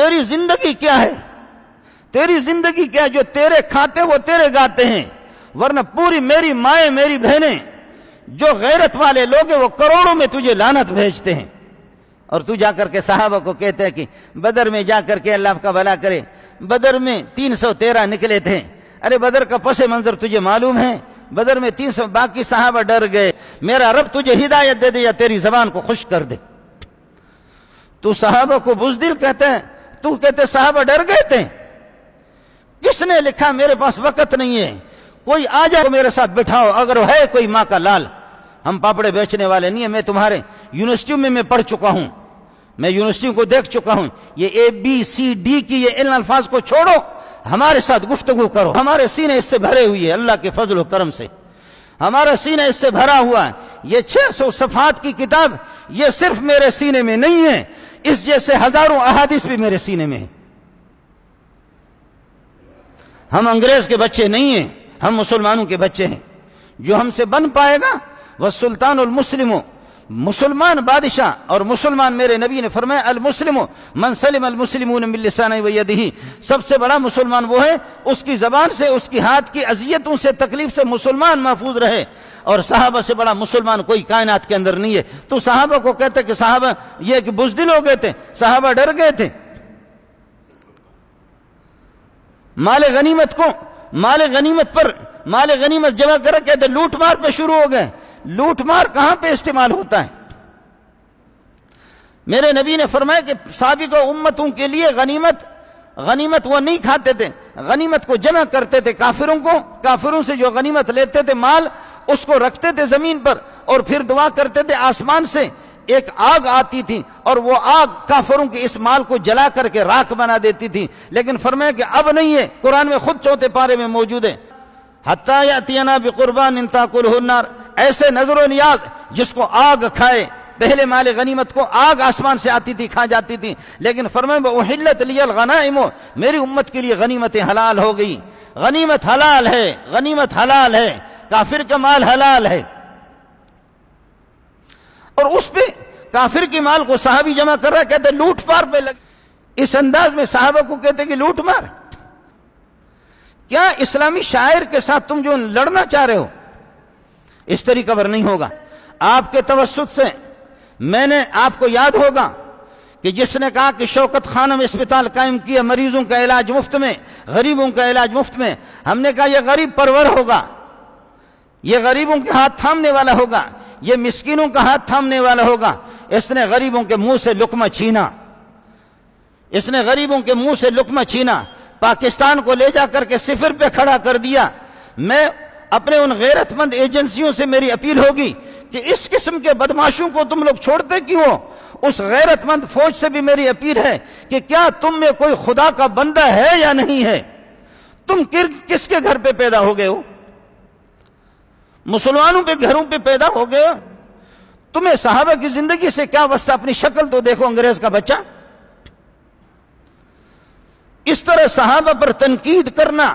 تیری زندگی کیا ہے؟ تیری زندگی کیا ہے؟ جو تیرے کھاتے وہ تیرے گاتے ہیں، ورنہ پوری میری مائیں میری بہنیں جو غیرت والے لوگ ہیں وہ کروڑوں میں تجھے لعنت بھیجتے ہیں، اور تو جا کر کے صحابہ کو کہتے ہیں کہ بدر میں جا کر کے اللہ کا بھلا کرے بدر میں 313 نکلے تھے۔ ارے بدر کا پس منظر تجھے معلوم ہے؟ بدر میں 300، باقی صحابہ ڈر گئے۔ میرا رب تجھے ہدایت دے دے یا تیری زبان کو خشک کر دے۔ تو صحابہ کو بزدل کہتا ہے، تو کہتے صحابہ ڈر گئے تھے۔ کس نے لکھا؟ میرے پاس وقت نہیں ہے، کوئی آ جائے میرے ساتھ بٹھاؤ، اگر ہے کوئی ماں کا لال۔ ہم پاپڑے بیچنے والے نہیں ہیں، میں تمہارے یونیورسٹیوں میں پڑھ چکا ہوں، میں یونیورسٹیوں کو دیکھ چکا ہوں۔ یہ ABCD کی یہ ان الفاظ کو چھوڑو، ہمارے ساتھ گفتگو کرو۔ ہمارے سینے اس سے بھرے ہوئے ہیں، اللہ کے فضل و کرم سے ہمارا سینہ اس سے بھرا ہوا ہے۔ یہ 600 صفحات کی کتاب یہ صرف میرے سینے میں نہیں ہے، اس جیسے ہزاروں احادیث بھی میرے سینے میں ہیں۔ ہم انگریز کے بچے نہیں ہیں، ہم مسلمانوں کے بچے ہیں۔ جو ہم سے بن پائے گا والسلطان المسلم، مسلمان بادشاہ اور مسلمان، میرے نبی نے فرمایا المسلم من سلم المسلمون من لسانہ و یدہ، سب سے بڑا مسلمان وہ ہے اس کی زبان سے، اس کی ہاتھ کی اذیتوں سے، تکلیف سے مسلمان محفوظ رہے۔ اور صحابہ سے بڑا مسلمان کوئی کائنات کے اندر نہیں ہے۔ تو صحابہ کو کہتے کہ صحابہ یہ کہ بزدل ہو گئے تھے، صحابہ ڈر گئے تھے۔ مال غنیمت جمع کر کہتے لوٹ مار پہ شروع ہو گئے۔ لوٹ مار کہاں پہ استعمال ہوتا ہے؟ میرے نبی نے فرمایا کہ سابقہ امتوں کے لیے غنیمت وہ نہیں کھاتے تھے، غنیمت کو جمع کرتے تھے، کافروں سے جو غنیمت لیتے تھے مال، اس کو رکھتے تھے زمین پر، اور پھر دعا کرتے تھے آسمان سے ایک آگ آتی تھی، اور وہ آگ کافروں کے اس مال کو جلا کر کے راکھ بنا دیتی تھی۔ لیکن فرمایا کہ اب نہیں ہے، قرآن میں خود 4 پارے میں موجود ہے، حتی یأتینا بقربان تاکلہ النار، ایسے نظر و نیاز جس کو آگ کھائے۔ پہلے مال غنیمت کو آگ آسمان سے آتی تھی، کھا جاتی تھی، لیکن فرمایا وَأُحِلَّتْ لِيَ الْغَنَائِمُ، میری امت کے لیے غنیمتیں حلال ہو گئی۔ غنیمت حلال ہے، کافر کا مال حلال ہے۔ اور اس پہ کافر کے مال کو صحابی جمع کر رہا ہے، کہتے لوٹ مار پہ لگ۔ اس انداز میں صحابہ کو کہتے کہ لوٹ مار۔ کیا اسلامی شاعر کے ساتھ تم جو لڑنا چاہ رہے ہو؟ اس طریقہ پر نہیں ہوگا۔ آپ کے توسط سے میں نے، آپ کو یاد ہوگا کہ جس نے کہا کہ شوکت خانم اسپتال قائم کیا، مریضوں کا علاج مفت میں، غریبوں کا علاج مفت میں، ہم نے کہا یہ غریب پرور ہوگا، یہ غریبوں کے ہاتھ تھامنے والا ہوگا، یہ مسکینوں کا ہاتھ تھامنے والا ہوگا۔ اس نے غریبوں کے منہ سے لقمہ چھینا، پاکستان کو لے جا کر کے صفر پہ کھڑا کر دیا۔ میں اپنے ان غیرت مند ایجنسیوں سے میری اپیل ہوگی کہ اس قسم کے بدماشوں کو تم لوگ چھوڑتے کیوں ہو؟ اس غیرت مند فوج سے بھی میری اپیل ہے کہ کیا تم میں کوئی خدا کا بندہ ہے یا نہیں ہے؟ تم کس کے گھر پہ پیدا ہو گئے ہو؟ مسلمانوں پہ گھروں پہ پیدا ہو گئے ہو؟ تمہیں صحابہ کی زندگی سے کیا واسطہ؟ اپنی شکل تو دیکھو، انگریز کا بچہ۔ اس طرح صحابہ پر تنقید کرنا،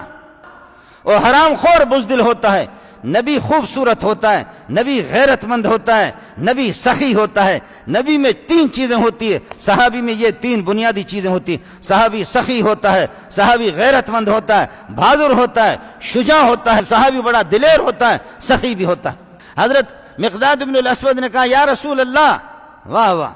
اور حرام خور بزدل ہوتا ہے۔ نبی خوبصورت ہوتا ہے، نبی غیرت مند ہوتا ہے، نبی سخی ہوتا ہے۔ نبی میں 3 چیزیں ہوتی ہے، صحابی میں یہ 3 بنیادی چیزیں ہوتی ہیں۔ صحابی سخی ہوتا ہے، صحابی غیرت مند ہوتا ہے، بہادر ہوتا ہے، شجاع ہوتا ہے، صحابی بڑا دلیر ہوتا ہے، سخی بھی ہوتا ہے۔ حضرت مقداد بن الاسود نے کہا یا رسول اللہ، واہ واہ،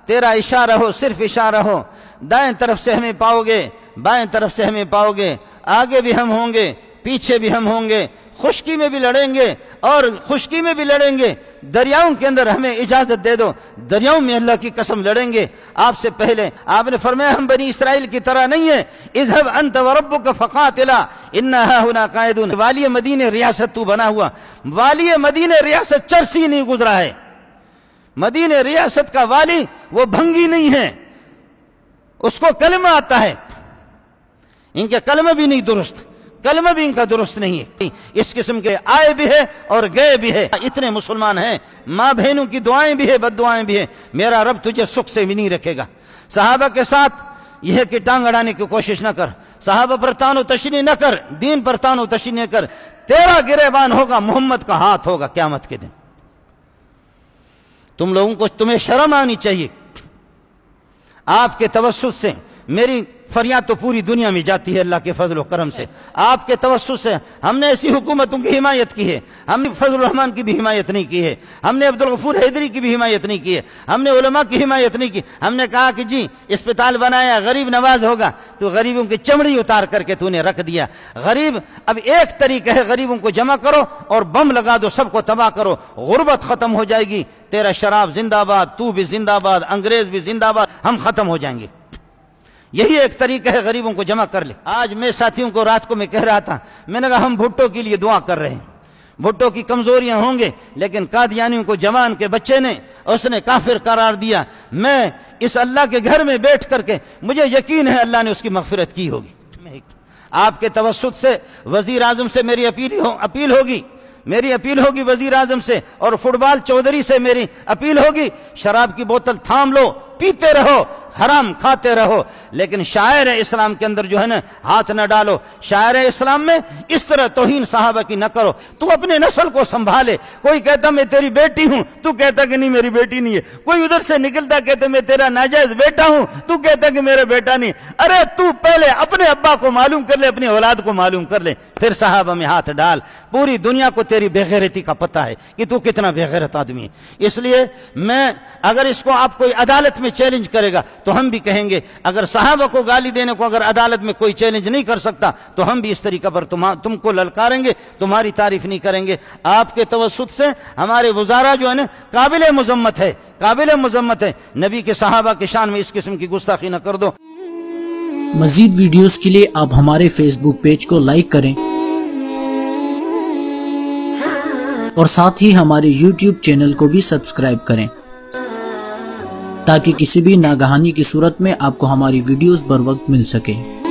تیرا اشارہ ہو، صرف اشارہ ہو، دائیں طرف سے ہمیں پاؤ گے، بائیں طرف سے ہمیں پاؤ گے، آگے بھی ہم ہوں گے، پیچھے بھی ہم ہوں گے، خشکی میں بھی لڑیں گے اور خشکی میں بھی لڑیں گے، دریاؤں کے اندر ہمیں اجازت دے دو، دریاؤں میں اللہ کی قسم لڑیں گے۔ آپ سے پہلے آپ نے فرمایا ہم بنی اسرائیل کی طرح نہیں ہیں، اذهب انت وربك فقاتلا انا هاهنا قاعدون۔ والی مدینہ ریاست تو بنا ہوا، والی مدینہ ریاست چرسی نہیں گزرا ہے، مدینہ ریاست کا والی وہ بھنگی نہیں ہے، اس کو کلمہ آتا ہے، ان کے کلمہ بھی نہیں درست، کلمہ بھی ان کا درست نہیں ہے۔ اس قسم کے آئے بھی ہے اور گئے بھی ہے، اتنے مسلمان ہیں، ماں بہنوں کی دعائیں بھی ہے، بد دعائیں بھی ہے۔ میرا رب تجھے سکھ سے بھی نہیں رکھے گا۔ صحابہ کے ساتھ یہ ہے کہ ٹانگ اڑانے کی کوشش نہ کر، صحابہ پر تان و تشنیع نہ کر، دین پر تان و تشنیع نہ کر۔ تیرا گریبان ہوگا، محمد کا ہاتھ ہوگا قیامت کے دن۔ تم لوگوں کو، تمہیں شرم آنی چاہیے۔ آپ کے توسط سے میری فریاد تو پوری دنیا میں جاتی ہے اللہ کے فضل و کرم سے، آپ کے توسط سے۔ ہم نے ایسی حکومتوں کی حمایت کی ہے، ہم نے فضل الرحمان کی بھی حمایت نہیں کی ہے، ہم نے عبدالغفور حیدری کی بھی حمایت نہیں کی ہے، ہم نے علماء کی حمایت نہیں کی۔ ہم نے کہا کہ جی اسپتال بنایا، غریب نواز ہوگا، تو غریبوں کی چمڑی اتار کر کے تو نے رکھ دیا۔ غریب اب ایک طریقہ ہے، غریبوں کو جمع کرو اور بم لگا دو، سب کو تباہ کرو، غربت ختم ہو جائے گی، تیرا شراب زندہ باد، تو بھی زندہ باد، انگریز بھی زندہ باد، ہم ختم ہو جائیں گے۔ یہی ایک طریقہ ہے غریبوں کو جمع کر لے۔ آج میں ساتھیوں کو رات کو میں کہہ رہا تھا، میں نے کہا ہم بھٹو کے لیے دعا کر رہے ہیں، بھٹو کی کمزوریاں ہوں گے لیکن قادیانیوں کو جوان کے بچے نے اس نے کافر قرار دیا۔ میں اس اللہ کے گھر میں بیٹھ کر کے مجھے یقین ہے اللہ نے اس کی مغفرت کی ہوگی۔ آپ کے توسط سے وزیر اعظم سے میری اپیل ہوگی وزیر اعظم سے، اور فٹ بال چودھری سے میری اپیل ہوگی، شراب کی بوتل تھام لو، پیتے رہو، حرام کھاتے رہو، لیکن شاعر اسلام کے اندر جو ہے نا ہاتھ نہ ڈالو۔ شاعر اسلام میں اس طرح توہین صحابہ کی نہ کرو۔ تو اپنے نسل کو سنبھالے، کوئی کہتا میں تیری بیٹی ہوں، تو کہتا کہ نہیں میری بیٹی نہیں ہے، کوئی ادھر سے نکلتا کہتا میں تیرا ناجائز بیٹا ہوں، تو کہتا کہ میرا بیٹا نہیں۔ ارے تو پہلے اپنے ابا کو معلوم کر لے، اپنی اولاد کو معلوم کر لے، پھر صحابہ میں ہاتھ ڈال۔ پوری دنیا کو تیری بے غیرتی کا پتہ ہے کہ تو کتنا بے غیرت آدمی ہے۔ اس لیے میں اگر اس کو آپ کوئی عدالت میں چیلنج کرے گا تو ہم بھی کہیں گے، اگر صحابہ کو گالی دینے کو اگر عدالت میں کوئی چیلنج نہیں کر سکتا تو ہم بھی اس طریقہ پر تم کو للکاریں گے، تمہاری تعریف نہیں کریں گے۔ آپ کے توسط سے ہمارے وزراء جو ہے نا قابل مذمت ہے، نبی کے صحابہ کے شان میں اس قسم کی گستاخی نہ کر دو۔ مزید ویڈیوز کے لیے آپ ہمارے فیس بک پیج کو لائک کریں اور ساتھ ہی ہمارے یوٹیوب چینل کو بھی سبسکرائب کریں تاکہ کسی بھی ناگہانی کی صورت میں آپ کو ہماری ویڈیوز بر وقت مل سکے۔